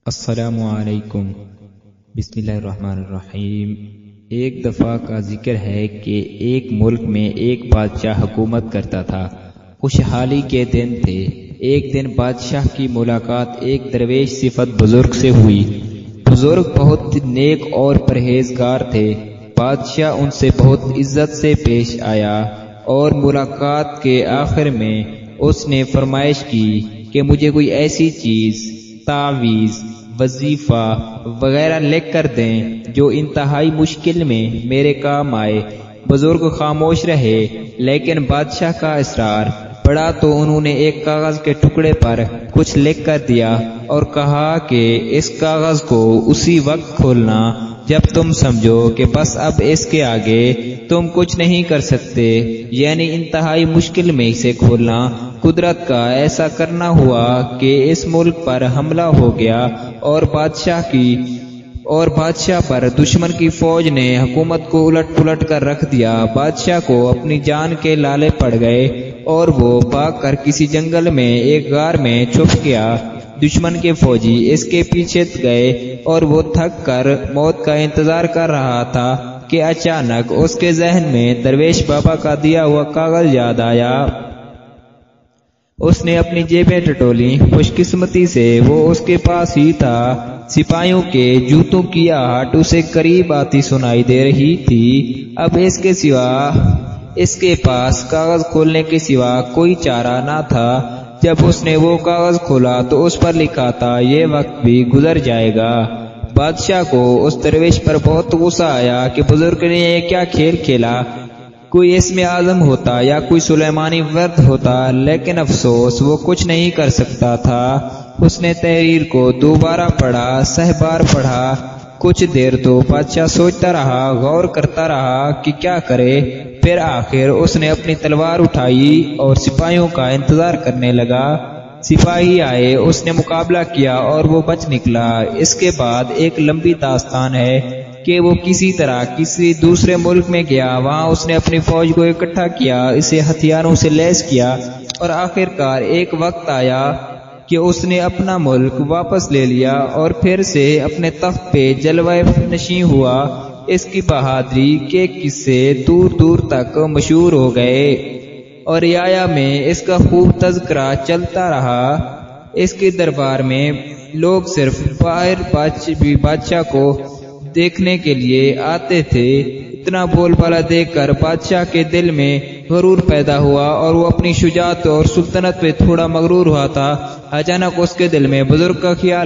السلام علیکم۔ بسم اللہ الرحمن الرحیم۔ ایک دفعہ کا ذکر ہے کہ ایک ملک میں ایک بادشاہ حکومت کرتا تھا۔ خوشحالی کے دن تھے۔ ایک دن بادشاہ کی ملاقات ایک درویش صفت بزرگ سے ہوئی۔ بزرگ بہت نیک اور پرہیزگار تھے۔ بادشاہ ان سے بہت عزت سے پیش آیا اور ملاقات کے آخر میں اس نے فرمائش کی کہ مجھے کوئی ایسی چیز، تعویذ، وظیفہ وغیرہ لکھ کر دیں جو انتہائی مشکل میں میرے کام آئے۔ بزرگ خاموش رہے، لیکن بادشاہ کا اصرار بڑا تو انہوں نے ایک کاغذ کے ٹکڑے پر کچھ لکھ کر دیا اور کہا کہ اس کاغذ کو اسی وقت کھولنا جب تم سمجھو کہ بس اب اس کے آگے تم کچھ نہیں کر سکتے، یعنی انتہائی مشکل میں اسے کھولنا۔ قدرت کا ایسا کرنا ہوا کہ اس ملک پر حملہ ہو گیا اور بادشاہ پر دشمن کی فوج نے حکومت کو الٹ پلٹ کر رکھ دیا۔ بادشاہ کو اپنی جان کے لالے پڑ گئے اور وہ بھاگ کر کسی جنگل میں ایک غار میں چھپ گیا۔ دشمن کے فوجی اس کے پیچھے گئے اور وہ تھک کر موت کا انتظار کر رہا تھا کہ اچانک اس کے ذہن میں درویش بابا کا دیا ہوا کاغذ یاد آیا۔ اس نے اپنی جیبیں ٹٹولیں۔ خوش قسمتی سے وہ اس کے پاس ہی تھا۔ سپاہیوں کے جوتوں کی آہٹ اسے قریب آتی سنائی دے رہی تھی۔ اب اس کے پاس کاغذ کھولنے کے سوا کوئی چارہ نہ تھا۔ جب اس نے وہ کاغذ کھولا تو اس پر لکھا تھا، یہ وقت بھی گزر جائے گا۔ بادشاہ کو اس درویش پر بہت غصہ آیا کہ بزرگ نے یہ کیا کھیل کھیلا۔ کوئی اسم اعظم ہوتا یا کوئی سلیمانی ورد ہوتا، لیکن افسوس وہ کچھ نہیں کر سکتا تھا۔ اس نے تحریر کو دوبارہ پڑھا، 100 بار پڑھا۔ کچھ دیر تو بادشاہ سوچتا رہا، غور کرتا رہا کہ کیا کرے۔ پھر آخر اس نے اپنی تلوار اٹھائی اور سپاہیوں کا انتظار کرنے لگا۔ سپاہی آئے، اس نے مقابلہ کیا اور وہ بچ نکلا۔ اس کے بعد ایک لمبی داستان ہے کہ وہ کسی طرح کسی دوسرے ملک میں گیا۔ وہاں اس نے اپنی فوج کو اکٹھا کیا، اسے ہتھیاروں سے لیس کیا اور آخرکار ایک وقت آیا کہ اس نے اپنا ملک واپس لے لیا اور پھر سے اپنے تخت پہ جلوہ نشیں ہوا۔ اس کی بہادری کے قصے دور دور تک مشہور ہو گئے اور رعایا میں اس کا خوب تذکرہ چلتا رہا۔ اس کے دربار میں لوگ صرف باہر بادشاہ کو دیکھنے کے لیے آتے تھے۔ اتنا بول بالا دیکھ کر بادشاہ کے دل میں غرور پیدا ہوا اور وہ اپنی شجاعت اور سلطنت پہ تھوڑا مغرور ہوا تھا۔ اچانک اس کے دل میں بزرگ کا خیال